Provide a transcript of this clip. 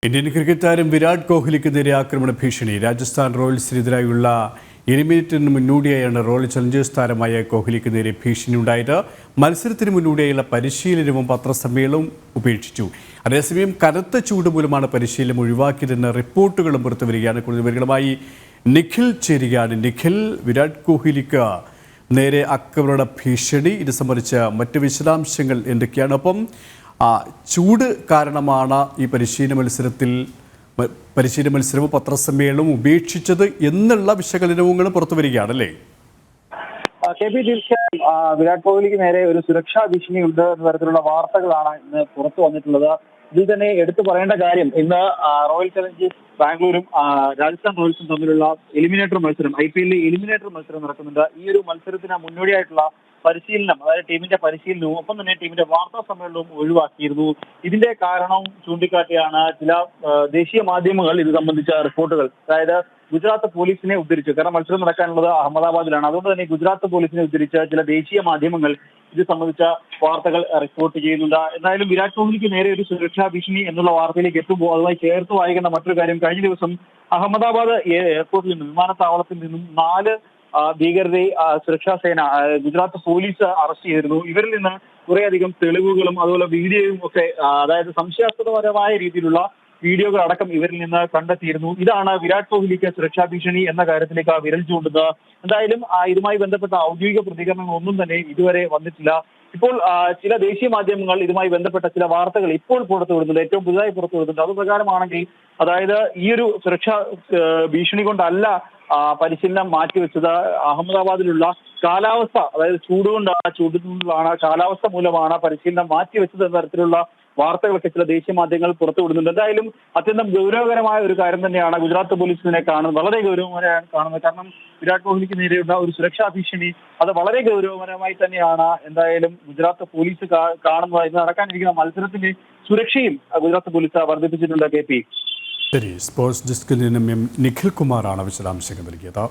Indian cricket താരം വിരാട് കോഹ്ലിക്ക് നേരെ ആക്രമണ ഭീഷണി. രാജസ്ഥാൻ റോയൽസിനെതിരായുള്ള എലിമിനേറ്ററിന് മുന്നോടിയായാണ് റോയൽ ചലഞ്ചേഴ്സ് താരമായ കോഹ്ലിക്ക് നേരെ ഭീഷണിയുണ്ടായത്. മത്സരത്തിന് മുന്നോടിയായുള്ള പരിശീലനവും പത്രസമ്മേളനവും ഉപേക്ഷിച്ചു. അതേസമയം കനത്ത ചൂട് മൂലമാണ് പരിശീലനം ഒഴിവാക്കിയതെന്ന റിപ്പോർട്ടുകളും പുറത്തുവരികയാണ്. കൂടുതൽ വിവരങ്ങളുമായി നിഖിൽ ചേരുകയാണ്. നിഖിൽ, വിരാട് കോഹ്ലിക്ക് നേരെ ആക്രമണ ഭീഷണി, ഇത് സംബന്ധിച്ച മറ്റ് വിശദാംശങ്ങൾ എന്തൊക്കെയാണ്? ഒപ്പം ചൂട് കാരണമാണ് ഈ പരിശീലന മത്സരവും പത്രസമ്മേളനവും ഉപേക്ഷിച്ചത് എന്നുള്ള വിശകലനങ്ങളും പുറത്തു വരികയാണല്ലേ? തീർച്ചയായും വിരാട് കോഹ്ലിക്ക് നേരെ ഒരു സുരക്ഷാ ഭീഷണി ഉണ്ട് എന്ന തരത്തിലുള്ള വാർത്തകളാണ് ഇന്ന് പുറത്തു വന്നിട്ടുള്ളത്. ഇതിൽ തന്നെ എടുത്തു പറയേണ്ട കാര്യം, ഇന്ന് റോയൽ ചലഞ്ചേഴ്സ് ബാംഗ്ലൂരും രാജസ്ഥാൻ റോയൽസും തമ്മിലുള്ള എലിമിനേറ്റർ മത്സരം, IPL എലിമിനേറ്റർ മത്സരം നടക്കുന്നുണ്ട്. ഈ ഒരു മത്സരത്തിന് മുന്നോടിയായിട്ടുള്ള പരിശീലനം, അതായത് ടീമിന്റെ പരിശീലനവും ഒപ്പം തന്നെ ടീമിന്റെ വാർത്താ സമ്മേളനവും ഒഴിവാക്കിയിരുന്നു. ഇതിന്റെ കാരണം ചൂണ്ടിക്കാട്ടിയാണ് ചില ദേശീയ മാധ്യമങ്ങൾ ഇത് സംബന്ധിച്ച റിപ്പോർട്ടുകൾ, അതായത് ഗുജറാത്ത് പോലീസിനെ ഉദ്ധരിച്ചു. കാരണം മത്സരം നടക്കാനുള്ളത് അഹമ്മദാബാദിലാണ്. അതുകൊണ്ട് തന്നെ ഗുജറാത്ത് പോലീസിനെ ഉദ്ധരിച്ച് ചില ദേശീയ മാധ്യമങ്ങൾ ഇത് സംബന്ധിച്ച വാർത്തകൾ റിപ്പോർട്ട് ചെയ്യുന്നുണ്ട്. എന്തായാലും വിരാട് കോഹ്ലിക്ക് നേരെ ഒരു സുരക്ഷാ ഭീഷണി എന്നുള്ള വാർത്തയിലേക്ക് എത്തുമ്പോൾ അതുമായി ചേർത്ത് വായിക്കേണ്ട മറ്റൊരു കാര്യം, കഴിഞ്ഞ ദിവസം അഹമ്മദാബാദ് എയർപോർട്ടിൽ നിന്നും, വിമാനത്താവളത്തിൽ നിന്നും 4 ഭീകരരെ സുരക്ഷാ സേന, ഗുജറാത്ത് പോലീസ് അറസ്റ്റ് ചെയ്തിരുന്നു. ഇവരിൽ നിന്ന് കുറേയധികം തെളിവുകളും അതുപോലെ വീഡിയോയും ഒക്കെ, അതായത് സംശയാസ്പദപരമായ രീതിയിലുള്ള വീഡിയോകൾ അടക്കം ഇവരിൽ നിന്ന് കണ്ടെത്തിയിരുന്നു. ഇതാണ് വിരാട് കോഹ്ലിക്ക് സുരക്ഷാ ഭീഷണി എന്ന കാര്യത്തിലേക്ക് വിരൽ ചൂണ്ടുന്നത്. എന്തായാലും ഇതുമായി ബന്ധപ്പെട്ട ഔദ്യോഗിക പ്രതികരണങ്ങൾ ഒന്നും തന്നെ ഇതുവരെ വന്നിട്ടില്ല. ഇപ്പോൾ ചില ദേശീയ മാധ്യമങ്ങൾ ഇതുമായി ബന്ധപ്പെട്ട ചില വാർത്തകൾ ഇപ്പോൾ പുറത്തുവിടുന്നുണ്ട്, ഏറ്റവും പുതുതായി പുറത്തുവിടുന്നുണ്ട്. അതുപ്രകാരമാണെങ്കിൽ, അതായത് ഈ ഒരു സുരക്ഷാ ഭീഷണി കൊണ്ടല്ല പരിശീലനം മാറ്റിവെച്ചത്, അഹമ്മദാബാദിലുള്ള കാലാവസ്ഥ, അതായത് ചൂടുകൊണ്ടാണ് കാലാവസ്ഥ മൂലമാണ് പരിശീലനം മാറ്റിവെച്ചത് എന്ന തരത്തിലുള്ള വാർത്തകളൊക്കെ ചില ദേശീയ മാധ്യമങ്ങൾ പുറത്തുവിടുന്നുണ്ട്. എന്തായാലും അത്യന്തം ഗൗരവകരമായ ഒരു കാര്യം തന്നെയാണ് ഗുജറാത്ത് പോലീസിനെ കാണുന്നത്, വളരെ ഗൗരവകരമായാണ് കാണുന്നത്. കാരണം വിരാട് കോഹ്ലിക്ക് നേരെയുള്ള ഒരു സുരക്ഷാ ഭീഷണി, അത് വളരെ ഗൗരവകരമായി തന്നെയാണ് എന്തായാലും ഗുജറാത്ത് പോലീസ് കാണുന്നത്. ഇത് നടക്കാനിരിക്കുന്ന മത്സരത്തിന്റെ സുരക്ഷയും ഗുജറാത്ത് പോലീസ് വർദ്ധിപ്പിച്ചിട്ടുണ്ട്. KP ശരി, സ്പോർട്സ് ഡെസ്കിൽ നിന്നും നിഖിൽ കുമാറാണ് വിശദാംശങ്ങൾ നൽകിയത്.